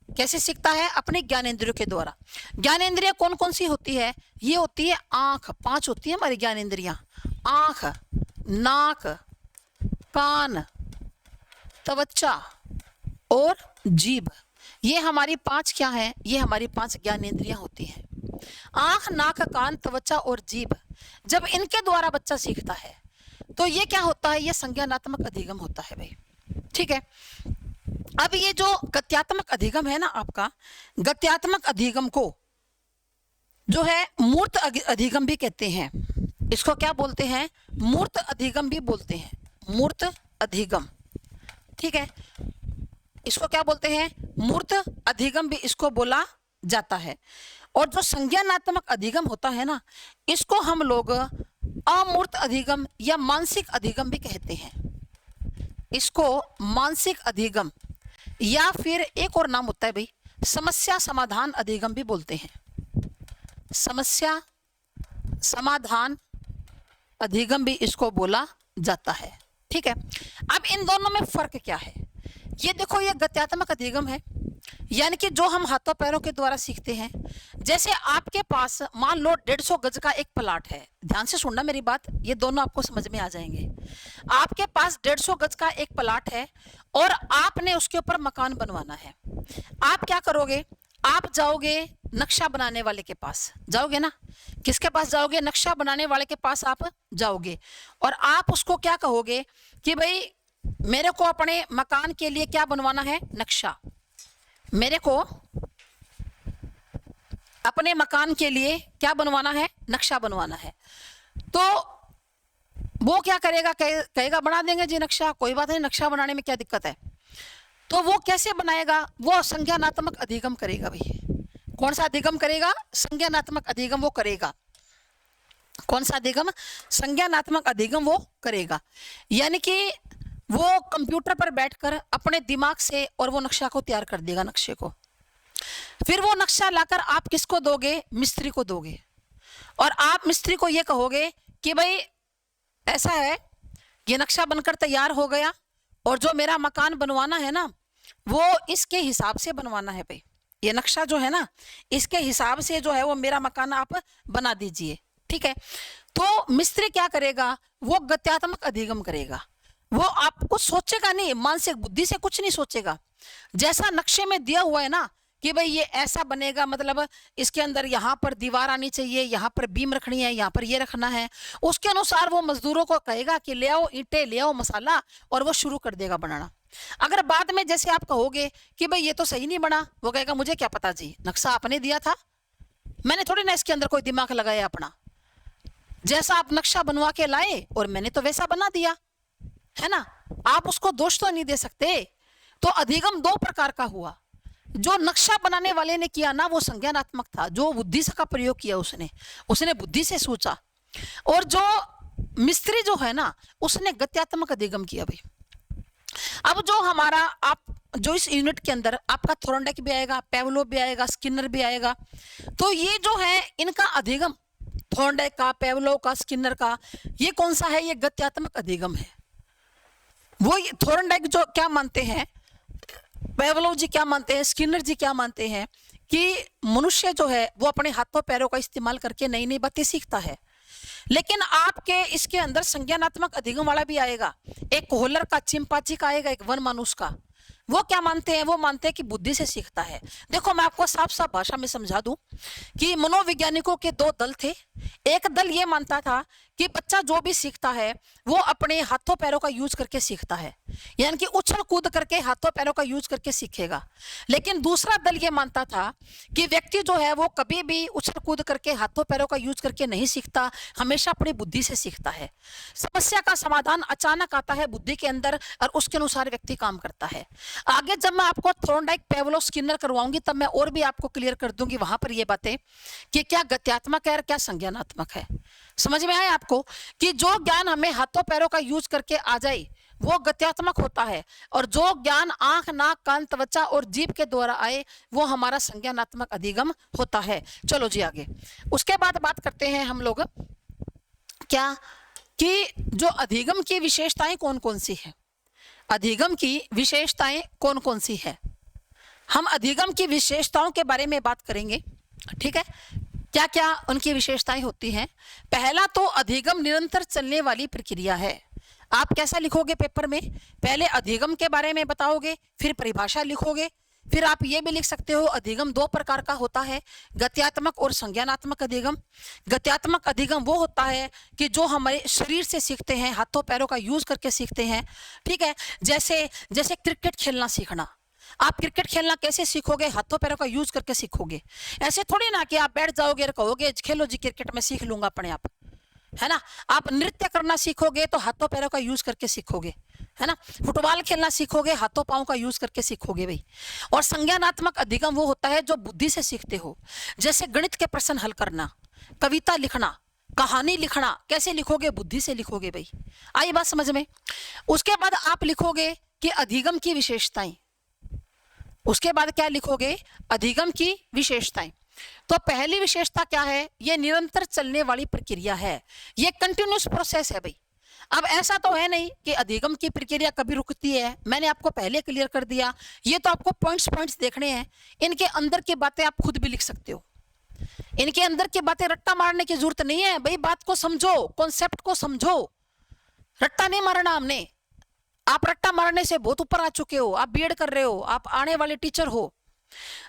कैसे सीखता है, अपने ज्ञानेंद्रियों के द्वारा। ज्ञानेंद्रियां कौन कौन सी होती है, ये होती है आंख, 5 होती है हमारी ज्ञानेंद्रियां, आंख, नाक, कान, त्वचा और जीभ, ये हमारी 5 क्या है, ये हमारी 5 ज्ञानेंद्रियां होती हैं। आंख, नाक, कान, त्वचा और जीभ, जब इनके द्वारा बच्चा सीखता है तो ये क्या होता है, ये संज्ञानात्मक अधिगम होता है भाई, ठीक है। अब ये जो गत्यात्मक अधिगम है ना आपका, गत्यात्मक अधिगम को जो है मूर्त अधिगम भी कहते हैं। इसको क्या बोलते हैं, मूर्त अधिगम भी बोलते हैं, मूर्त अधिगम, ठीक है, इसको क्या बोलते हैं, मूर्त अधिगम भी इसको बोला जाता है। और जो संज्ञानात्मक अधिगम होता है ना, इसको हम लोग अमूर्त अधिगम या मानसिक अधिगम भी कहते हैं। इसको मानसिक अधिगम या फिर एक और नाम होता है भाई, समस्या समाधान अधिगम भी बोलते हैं। समस्या समाधान अधिगम भी इसको बोला जाता है, ठीक है। अब इन दोनों में फर्क क्या है, ये देखो, ये गत्यात्मक अधिगम है, यानी कि जो हम हाथों पैरों के द्वारा सीखते हैं। जैसे आपके पास मान लो 150 गज का एक प्लाट है, ध्यान से सुनना मेरी बात, ये दोनों आपको समझ में आ जाएंगे। आपके पास 150 गज का एक प्लाट है और आपने उसके ऊपर मकान बनवाना है। आप क्या करोगे, आप जाओगे नक्शा बनाने वाले के पास, जाओगे ना, किसके पास जाओगे, नक्शा बनाने वाले के पास आप जाओगे और आप उसको क्या कहोगे कि भाई मेरे को अपने मकान के लिए क्या बनवाना है, नक्शा, मेरे को अपने मकान के लिए क्या बनवाना है, नक्शा बनवाना है। तो वो क्या करेगा, कहेगा बना देंगे जी नक्शा, कोई बात नहीं, नक्शा बनाने में क्या दिक्कत है। तो वो कैसे बनाएगा, वो संज्ञानात्मक अधिगम करेगा भाई। कौन सा अधिगम करेगा, संज्ञानात्मक अधिगम वो करेगा। कौन सा अधिगम, संज्ञानात्मक अधिगम वो करेगा, यानी कि वो कंप्यूटर पर बैठकर अपने दिमाग से और वो नक्शा को तैयार कर देगा, नक्शे को। फिर वो नक्शा लाकर आप किसको दोगे, मिस्त्री को दोगे, और आप मिस्त्री को ये कहोगे कि भाई ऐसा है, ये नक्शा बनकर तैयार हो गया और जो मेरा मकान बनवाना है ना, वो इसके हिसाब से बनवाना है भाई, ये नक्शा जो है ना, इसके हिसाब से जो है वो मेरा मकान आप बना दीजिए, ठीक है। तो मिस्त्री क्या करेगा, वो गत्यात्मक अधिगम करेगा। वो आपको सोचेगा नहीं, मानसिक बुद्धि से कुछ नहीं सोचेगा। जैसा नक्शे में दिया हुआ है ना कि भाई ये ऐसा बनेगा, मतलब इसके अंदर यहाँ पर दीवार आनी चाहिए, यहाँ पर बीम रखनी है, यहाँ पर ये रखना है, उसके अनुसार वो मजदूरों को कहेगा कि ले आओ ईंटें, ले आओ मसाला, और वो शुरू कर देगा बनाना। अगर बाद में जैसे आप कहोगे कि भाई ये तो सही नहीं बना, वो कहेगा मुझे क्या पता जी, नक्शा आपने दिया था, मैंने थोड़ी ना इसके अंदर कोई दिमाग लगाया अपना, जैसा आप नक्शा बनवा के लाए और मैंने तो वैसा बना दिया, है ना। आप उसको दोष तो नहीं दे सकते। तो अधिगम दो प्रकार का हुआ, जो नक्शा बनाने वाले ने किया ना वो संज्ञानात्मक था, जो बुद्धि का प्रयोग किया उसने बुद्धि से सोचा, और जो मिस्त्री जो है ना उसने गत्यात्मक अधिगम किया भाई। अब जो हमारा आप जो इस यूनिट के अंदर आपका थोरनडाइक भी आएगा, पेवलोव भी आएगा, स्किनर भी आएगा, तो ये जो है इनका अधिगम, थोरनडाइक का, पेवलोव का, स्किनर का, ये कौन सा है, ये गत्यात्मक अधिगम है। वो थोरनडाइक जो क्या मानते हैं, पेवलोव जी क्या मानते हैं, स्किनर जी क्या मानते हैं कि मनुष्य जो है वो अपने हाथों पैरों का इस्तेमाल करके नई नई बातें सीखता है। लेकिन आपके इसके अंदर संज्ञानात्मक अधिगम वाला भी आएगा, एक कोहलर का, चिंपांजी का आएगा, एक वन मानुष का। वो क्या मानते हैं, वो मानते हैं कि बुद्धि से सीखता है। देखो मैं आपको साफ साफ भाषा में समझा दूं कि मनोवैज्ञानिकों के दो दल थे। एक दल ये मानता था कि बच्चा जो भी सीखता है वो अपने हाथों पैरों का यूज करके सीखता है, यानी कि उछल कूद करके हाथों पैरों का यूज करके सीखेगा। लेकिन दूसरा दल ये मानता था कि व्यक्ति जो है वो कभी भी उछल कूद करके हाथों पैरों का यूज करके नहीं सीखता, हमेशा अपनी बुद्धि से सीखता है। समस्या का समाधान अचानक आता है बुद्धि के अंदर और उसके अनुसार व्यक्ति काम करता है। आगे जब मैं आपको थोरनडाइक, पेवलोव, स्किनर करवाऊंगी तब मैं और भी आपको क्लियर कर दूंगी वहां पर ये बातें कि क्या गत्यात्मक है और क्या संज्ञानात्मक है। समझ में आया आपको कि जो ज्ञान हमें हाथों पैरों का यूज करके आ जाए वो गत्यात्मक होता है, और जो ज्ञान आंख, नाक, कान, त्वचा और जीभ के द्वारा आए वो हमारा संज्ञानात्मक अधिगम होता है। चलो जी आगे, उसके बाद बात करते हैं हम लोग क्या कि जो अधिगम की विशेषताएं कौन कौन सी है। अधिगम की विशेषताएं कौन कौन सी है, हम अधिगम की विशेषताओं के बारे में बात करेंगे, ठीक है। क्या क्या उनकी विशेषताएं होती हैं। पहला तो अधिगम निरंतर चलने वाली प्रक्रिया है। आप कैसा लिखोगे पेपर में, पहले अधिगम के बारे में बताओगे, फिर परिभाषा लिखोगे, फिर आप ये भी लिख सकते हो अधिगम दो प्रकार का होता है, गत्यात्मक और संज्ञानात्मक अधिगम। गत्यात्मक अधिगम वो होता है कि जो हमारे शरीर से सीखते हैं, हाथों पैरों का यूज करके सीखते हैं, ठीक है। जैसे क्रिकेट खेलना सीखना, आप क्रिकेट खेलना कैसे सीखोगे, हाथों पैरों का यूज करके सीखोगे। ऐसे थोड़ी ना कि आप बैठ जाओगे और कहोगे खेलो जी क्रिकेट, मैं सीख लूंगा अपने आप, है ना। आप नृत्य करना सीखोगे तो हाथों पैरों का यूज करके सीखोगे, है ना। फुटबॉल खेलना सीखोगे हाथों पांव का यूज करके सीखोगे भाई। और संज्ञानात्मक अधिगम वो होता है जो बुद्धि से सीखते हो, जैसे गणित के प्रश्न हल करना, कविता लिखना, कहानी लिखना, कैसे लिखोगे, बुद्धि से लिखोगे भाई। आई बात समझ में। उसके बाद आप लिखोगे कि अधिगम की विशेषताएं, उसके बाद क्या लिखोगे, अधिगम की विशेषताएं। तो पहली विशेषता क्या है, ये निरंतर चलने वाली प्रक्रिया है, ये कंटिन्यूस प्रोसेस है भाई। अब ऐसा तो है नहीं कि अधिगम की प्रक्रिया कभी रुकती है, मैंने आपको पहले क्लियर कर दिया। ये तो आपको पॉइंट्स देखने हैं, इनके अंदर की बातें आप खुद भी लिख सकते हो। इनके अंदर की बातें रट्टा मारने की जरूरत नहीं है भाई, बात को समझो, कॉन्सेप्ट को समझो। रट्टा नहीं मारना हमने, आप रट्टा मारने से बहुत ऊपर आ चुके हो, आप बीएड कर रहे हो, आप आने वाले टीचर हो।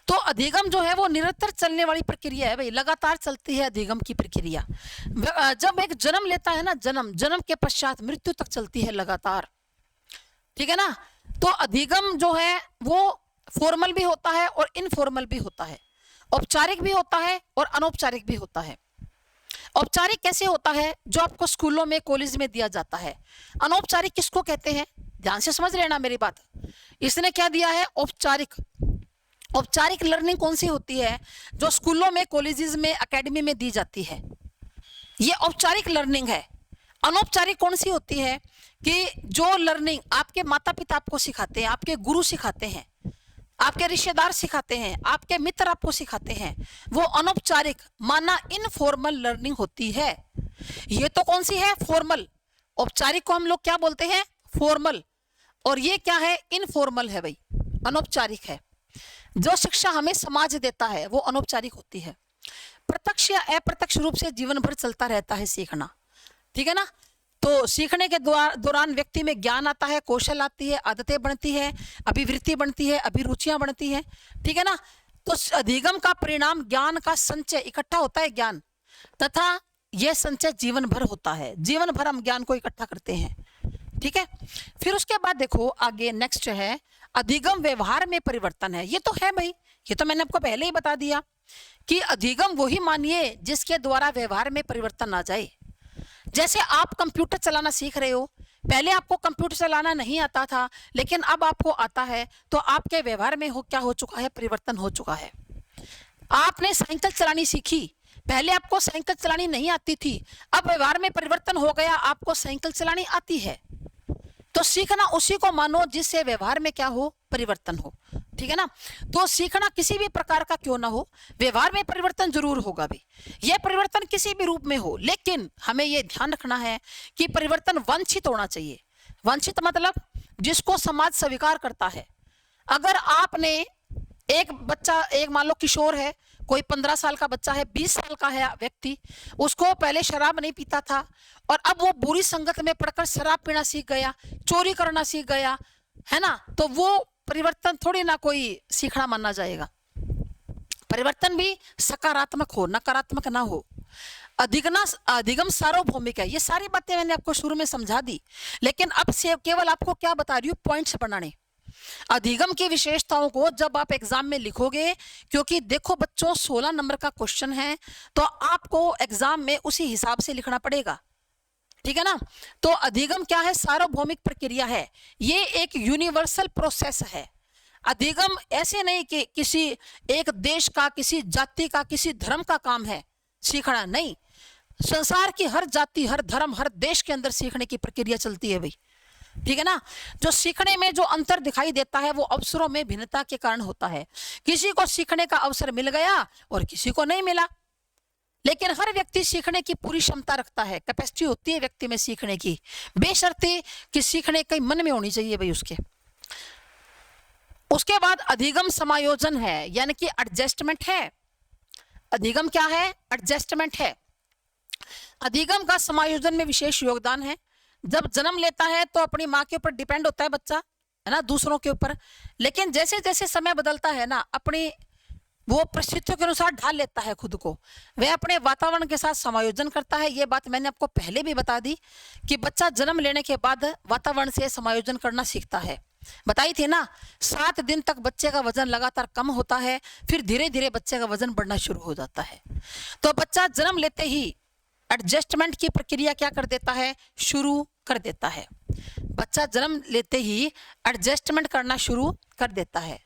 तो अधिगम जो है वो निरंतर चलने वाली प्रक्रिया है भाई, लगातार चलती है अधिगम की प्रक्रिया। जब एक जन्म लेता है ना, जन्म के पश्चात मृत्यु तक चलती है लगातार, ठीक है ना। तो अधिगम जो है वो फॉर्मल भी होता है और इनफॉर्मल भी होता है, औपचारिक भी होता है और अनौपचारिक भी होता है। औपचारिक कैसे होता है, जो आपको स्कूलों में कॉलेज में दिया जाता है। अनौपचारिक किसको कहते हैं, ध्यान से समझ लेना मेरी बात। इसने क्या दिया है, औपचारिक। औपचारिक लर्निंग कौन सी होती है, जो स्कूलों में कॉलेजेस में एकेडमी में दी जाती है, ये औपचारिक लर्निंग है। अनौपचारिक कौन सी होती है, कि जो लर्निंग आपके माता पिता आपको सिखाते हैं, आपके गुरु सिखाते हैं, आपके रिश्तेदार सिखाते हैं, आपके मित्र आपको सिखाते हैं, वो अनौपचारिक माना इनफॉर्मल लर्निंग होती है। ये तो कौन सी है, फॉर्मल। औपचारिक को हम लोग क्या बोलते हैं, फॉर्मल। और ये क्या है, इनफॉर्मल है भाई, अनौपचारिक है। जो शिक्षा हमें समाज देता है वो अनौपचारिक होती है। प्रत्यक्ष या अप्रत्यक्ष रूप से जीवन भर चलता रहता है सीखना, ठीक है ना। तो सीखने के दौरान व्यक्ति में ज्ञान आता है, कौशल आती है, आदतें बनती है, अभिवृत्ति बनती है, अभिरुचियां बनती है, ठीक है ना। तो अधिगम का परिणाम ज्ञान का संचय, इकट्ठा होता है ज्ञान, तथा यह संचय जीवन भर होता है, जीवन भर हम ज्ञान को इकट्ठा करते हैं, ठीक है। फिर उसके बाद देखो आगे नेक्स्ट है, अधिगम व्यवहार में परिवर्तन है। ये तो है भाई, ये तो मैंने आपको पहले ही बता दिया कि अधिगम वही मानिए जिसके द्वारा व्यवहार में परिवर्तन आ जाए। जैसे आप कंप्यूटर चलाना सीख रहे हो, पहले आपको कंप्यूटर चलाना नहीं आता था, लेकिन अब आपको आता है, तो आपके व्यवहार में क्या हो चुका है, परिवर्तन हो चुका है। आपने साइकिल चलानी सीखी, पहले आपको साइकिल चलानी नहीं आती थी, अब व्यवहार में परिवर्तन हो गया, आपको साइकिल चलानी आती है। तो सीखना उसी को मानो जिससे व्यवहार में क्या हो, परिवर्तन हो, ठीक है ना। तो सीखना किसी भी प्रकार का क्यों ना हो, व्यवहार में परिवर्तन जरूर होगा भी, यह परिवर्तन किसी भी रूप में हो, लेकिन हमें यह ध्यान रखना है कि परिवर्तन वांछित होना चाहिए। वांछित मतलब जिसको समाज स्वीकार करता है। अगर आपने एक बच्चा, एक मान लो किशोर है, कोई 15 साल का बच्चा है, 20 साल का है व्यक्ति, उसको पहले शराब नहीं पीता था और अब वो बुरी संगत में पड़कर शराब पीना सीख गया, चोरी करना सीख गया, है ना। तो वो परिवर्तन थोड़ी ना कोई सीखना माना जाएगा। परिवर्तन भी सकारात्मक हो, नकारात्मक ना हो। अधिगम सार्वभौमिक है। ये सारी बातें मैंने आपको शुरू में समझा दी, लेकिन अब से केवल आपको क्या बता रही हूँ, पॉइंट्स बनाने। अधिगम की विशेषताओं को जब आप एग्जाम में लिखोगे, क्योंकि देखो बच्चों 16 नंबर का क्वेश्चन है, तो आपको एग्जाम में उसी हिसाब से लिखना पड़ेगा, ठीक है ना। तो अधिगम क्या है, सार्वभौमिक प्रक्रिया है, ये एक यूनिवर्सल प्रोसेस है। अधिगम ऐसे नहीं कि किसी एक देश का, किसी जाति का, किसी धर्म का काम है सीखना, नहीं। संसार की हर जाति, हर धर्म, हर देश के अंदर सीखने की प्रक्रिया चलती है भाई, ठीक है ना। जो सीखने में जो अंतर दिखाई देता है वो अवसरों में भिन्नता के कारण होता है। किसी को सीखने का अवसर मिल गया और किसी को नहीं मिला, लेकिन हर व्यक्ति सीखने की पूरी क्षमता रखता है, कैपेसिटी होती है व्यक्ति में सीखने की, बेशर्ते कि सीखने की मन में होनी चाहिए भाई उसके। उसके बाद अधिगम समायोजन है, यानी कि एडजस्टमेंट है। अधिगम क्या है, एडजस्टमेंट है। अधिगम का समायोजन में विशेष योगदान है। जब जन्म लेता है तो अपनी माँ के ऊपर डिपेंड होता है बच्चा, है ना, दूसरों के ऊपर, लेकिन जैसे जैसे समय बदलता है ना, अपनी वो परिस्थितियों के अनुसार ढाल लेता है खुद को, वह अपने वातावरण के साथ समायोजन करता है। ये बात मैंने आपको पहले भी बता दी कि बच्चा जन्म लेने के बाद वातावरण से समायोजन करना सीखता है, बताई थी ना। 7 दिन तक बच्चे का वजन लगातार कम होता है, फिर धीरे धीरे बच्चे का वजन बढ़ना शुरू हो जाता है। तो बच्चा जन्म लेते ही एडजस्टमेंट की प्रक्रिया क्या कर देता है, शुरू कर देता है। बच्चा जन्म लेते ही एडजस्टमेंट करना शुरू कर देता है।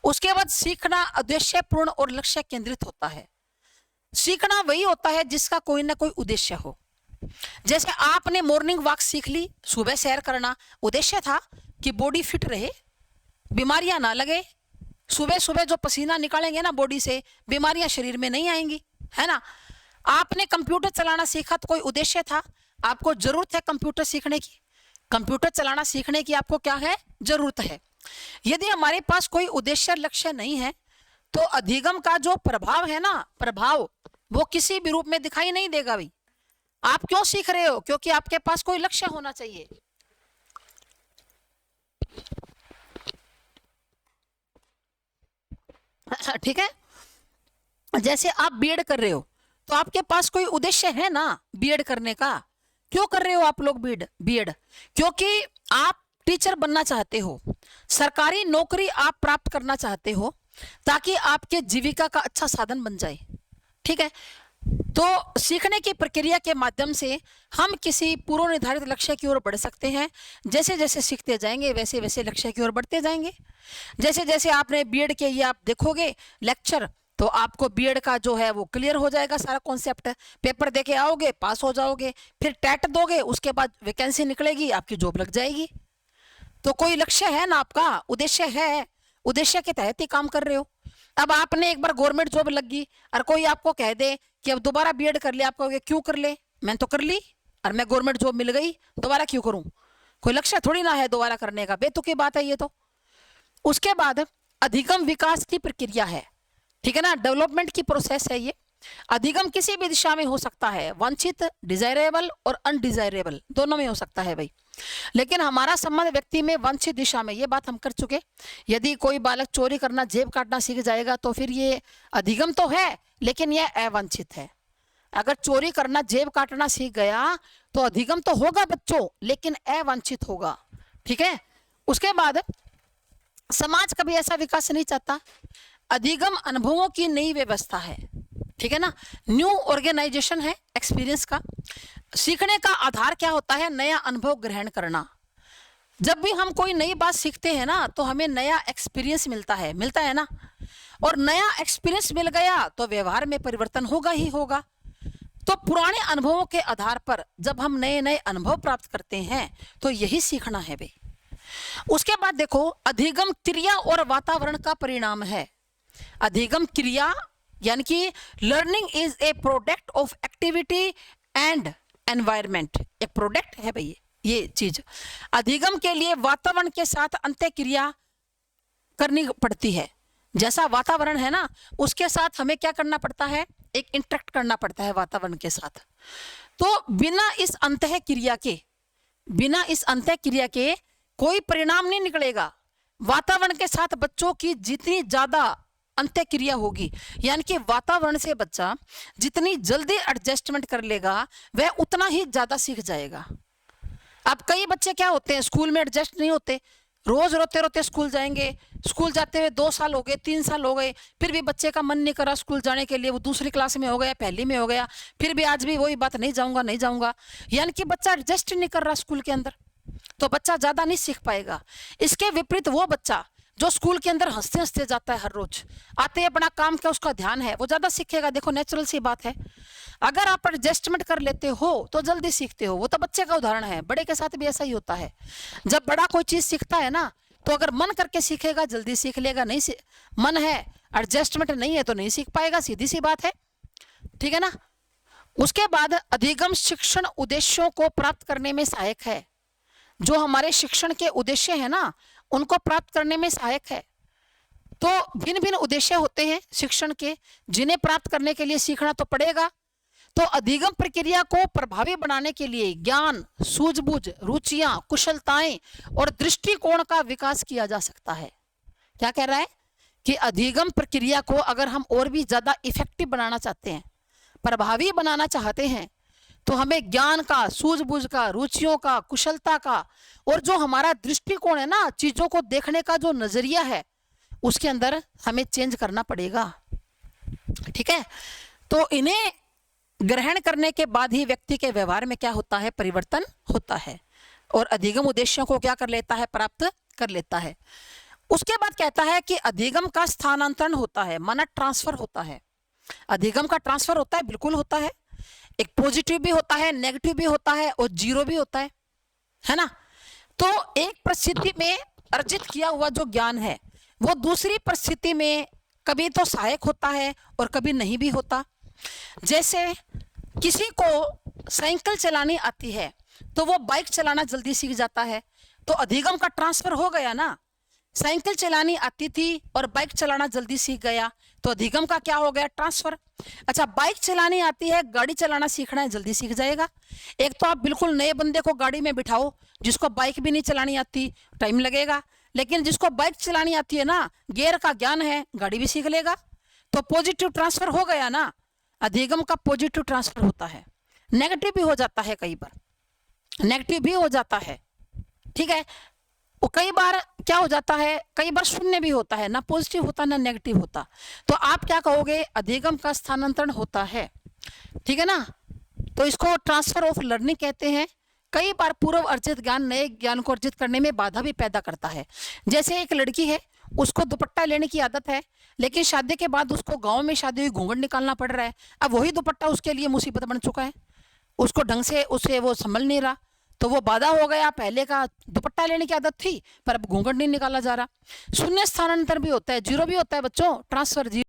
उसके बाद सीखना उद्देश्यपूर्ण और लक्ष्य केंद्रित होता है। सीखना वही होता है जिसका कोई ना कोई उद्देश्य हो। जैसे आपने मॉर्निंग वॉक सीख ली, सुबह सैर करना उद्देश्य था कि बॉडी फिट रहे, बीमारियां ना लगे। सुबह सुबह जो पसीना निकालेंगे ना बॉडी से, बीमारियां शरीर में नहीं आएंगी, है ना। आपने कंप्यूटर चलाना सीखा तो कोई उद्देश्य था, आपको जरूरत है कंप्यूटर सीखने की। कंप्यूटर चलाना सीखने की आपको क्या है, जरूरत है। यदि हमारे पास कोई उद्देश्य लक्ष्य नहीं है तो अधिगम का जो प्रभाव है ना, प्रभाव वो किसी भी रूप में दिखाई नहीं देगा भाई। आप क्यों सीख रहे हो, क्योंकि आपके पास कोई लक्ष्य होना चाहिए। ठीक है, जैसे आप बीएड कर रहे हो तो आपके पास कोई उद्देश्य है ना बीएड करने का। क्यों कर रहे हो आप लोग बीएड? क्योंकि आप टीचर बनना चाहते हो, सरकारी नौकरी आप प्राप्त करना चाहते हो, ताकि आपके जीविका का अच्छा साधन बन जाए। ठीक है, तो सीखने की प्रक्रिया के माध्यम से हम किसी पूर्व निर्धारित लक्ष्य की ओर बढ़ सकते हैं। जैसे जैसे सीखते जाएंगे वैसे वैसे लक्ष्य की ओर बढ़ते जाएंगे। जैसे जैसे आपने बीएड के ये आप देखोगे लेक्चर, तो आपको बीएड का जो है वो क्लियर हो जाएगा सारा कॉन्सेप्ट। पेपर देके आओगे, पास हो जाओगे, फिर टेट दोगे, उसके बाद वैकेंसी निकलेगी, आपकी जॉब लग जाएगी। तो कोई लक्ष्य है ना आपका, उद्देश्य है, उद्देश्य के तहत ही काम कर रहे हो। अब आपने एक बार गवर्नमेंट जॉब लग गई और कोई आपको कह दे कि अब दोबारा बीएड कर ले, आप कहोगे क्यों कर ले, मैंने तो कर ली और मैं गवर्नमेंट जॉब मिल गई, दोबारा क्यों करूं। कोई लक्ष्य थोड़ी ना है दोबारा करने का, बेतुकी बात है ये तो। उसके बाद अधिगम विकास की प्रक्रिया है, ठीक है ना, डेवलपमेंट की प्रोसेस है ये। अधिगम किसी भी दिशा में हो सकता है, वांछित, डिजायरेबल और अनडिजायरेबल दोनों में हो सकता है भाई। लेकिन हमारा संबंध व्यक्ति में वांछित दिशा में, ये बात हम कर चुके। यदि कोई बालक चोरी करना, जेब काटना सीख जाएगा तो फिर ये अधिगम तो है लेकिन यह अवांछित है। अगर चोरी करना, जेब काटना सीख गया तो अधिगम तो होगा बच्चों, लेकिन अवांछित होगा। ठीक है, उसके बाद समाज कभी ऐसा विकास नहीं चाहता। अधिगम अनुभवों की नई व्यवस्था है, ठीक है ना, न्यू ऑर्गेनाइजेशन है एक्सपीरियंस का। सीखने का आधार क्या होता है, नया अनुभव ग्रहण करना। जब भी हम कोई नई बात सीखते हैं ना तो हमें नया एक्सपीरियंस मिलता है ना, और नया एक्सपीरियंस मिल गया तो व्यवहार में परिवर्तन होगा ही होगा। तो पुराने अनुभवों के आधार पर जब हम नए नए अनुभव प्राप्त करते हैं तो यही सीखना है भाई। उसके बाद देखो, अधिगम क्रिया और वातावरण का परिणाम है। अधिगम क्रिया यानी कि learning is a product of activity and environment, एक प्रोडक्ट है भाई ये चीज। अधिगम के लिए वातावरण के साथ अंतःक्रिया करनी पड़ती है। जैसा वातावरण है ना उसके साथ हमें क्या करना पड़ता है, एक इंटरेक्ट करना पड़ता है वातावरण के साथ। तो बिना इस अंतःक्रिया के कोई परिणाम नहीं निकलेगा। वातावरण के साथ बच्चों की जितनी ज्यादा अंतःक्रिया होगी, यानी कि वातावरण से बच्चा जितनी जल्दी एडजस्टमेंट कर लेगा वह उतना ही ज्यादा सीख जाएगा। अब कई बच्चे क्या होते हैं, स्कूल में एडजस्ट नहीं होते, रोज रोते रोते स्कूल जाएंगे, स्कूल जाते हुए 2 साल हो गए, 3 साल हो गए, फिर भी बच्चे का मन नहीं करा स्कूल जाने के लिए, वो दूसरी क्लास में हो गया, पहली में हो गया, फिर भी आज भी वही बात, नहीं जाऊंगा, यानी कि बच्चा एडजस्ट नहीं कर रहा स्कूल के अंदर, तो बच्चा ज्यादा नहीं सीख पाएगा। इसके विपरीत वो बच्चा जो स्कूल के अंदर हंसते हंसते जाता है, हर रोज आते अपना काम का उसका ध्यान है, वो ज्यादा सीखेगा। देखो नेचुरल सी बात है, अगर आप एडजस्टमेंट कर लेते हो तो जल्दी सीखते हो। वो तो बच्चे का उदाहरण है, बड़े के साथ भी ऐसा ही होता है। जब बड़ा कोई चीज सीखता है ना तो अगर मन करके सीखेगा जल्दी सीख लेगा, नहीं मन है, एडजस्टमेंट नहीं है तो नहीं सीख पाएगा, सीधी सी बात है, ठीक है ना। उसके बाद अधिगम शिक्षण उद्देश्यों को प्राप्त करने में सहायक है। जो हमारे शिक्षण के उद्देश्य है ना उनको प्राप्त करने में सहायक है। तो भिन्न भिन्न उद्देश्य होते हैं शिक्षण के, जिन्हें प्राप्त करने के लिए सीखना तो पड़ेगा। तो अधिगम प्रक्रिया को प्रभावी बनाने के लिए ज्ञान, सूझबूझ, रुचियां, कुशलताएं और दृष्टिकोण का विकास किया जा सकता है। क्या कह रहा है कि अधिगम प्रक्रिया को अगर हम और भी ज्यादा इफेक्टिव बनाना चाहते हैं, प्रभावी बनाना चाहते हैं, तो हमें ज्ञान का, सूझबूझ का, रुचियों का, कुशलता का और जो हमारा दृष्टिकोण है ना, चीजों को देखने का जो नजरिया है, उसके अंदर हमें चेंज करना पड़ेगा। ठीक है, तो इन्हें ग्रहण करने के बाद ही व्यक्ति के व्यवहार में क्या होता है, परिवर्तन होता है और अधिगम उद्देश्यों को क्या कर लेता है, प्राप्त कर लेता है। उसके बाद कहता है कि अधिगम का स्थानांतरण होता है, माना ट्रांसफर होता है। अधिगम का ट्रांसफर होता है, बिल्कुल होता है। एक पॉजिटिव भी होता है, नेगेटिव भी होता है और जीरो भी होता है ना। तो एक परिस्थिति में अर्जित किया हुआ जो ज्ञान है वो दूसरी परिस्थिति में कभी तो सहायक होता है और कभी नहीं भी होता। जैसे किसी को साइकिल चलानी आती है तो वो बाइक चलाना जल्दी सीख जाता है, तो अधिगम का ट्रांसफर हो गया ना। साइकिल चलानी आती थी और बाइक चलाना जल्दी सीख गया, तो अधिगम का क्या हो गया, ट्रांसफर। अच्छा, बाइक चलानी आती है, गाड़ी चलाना सीखना है, जल्दी सीख जाएगा। एक तो आप बिल्कुल नए बंदे को गाड़ी में बिठाओ, जिसको बाइक भी नहीं चलानी आती, टाइम लगेगा। लेकिन जिसको बाइक चलानी आती है ना, गियर का ज्ञान है, गाड़ी भी सीख लेगा। तो पॉजिटिव ट्रांसफर हो गया ना। अधिगम का पॉजिटिव ट्रांसफर होता है, नेगेटिव भी हो जाता है, कई बार नेगेटिव भी हो जाता है, ठीक है। वो कई बार क्या हो जाता है, कई बार शून्य भी होता है, ना पॉजिटिव होता ना नेगेटिव होता। तो आप क्या कहोगे, अधिगम का स्थानांतरण होता है, ठीक है ना। तो इसको ट्रांसफर ऑफ लर्निंग कहते हैं। कई बार पूर्व अर्जित ज्ञान नए ज्ञान को अर्जित करने में बाधा भी पैदा करता है। जैसे एक लड़की है, उसको दुपट्टा लेने की आदत है, लेकिन शादी के बाद उसको गांव में शादी हुई घूंघट निकालना पड़ रहा है। अब वही दुपट्टा उसके लिए मुसीबत बन चुका है, उसको ढंग से उसे वो संभल नहीं रहा, तो वो बाधा हो गया। पहले का दुपट्टा लेने की आदत थी, पर अब घूंघट नहीं निकाला जा रहा। शून्य स्थानांतरण भी होता है, जीरो भी होता है बच्चों, ट्रांसफर जीरो।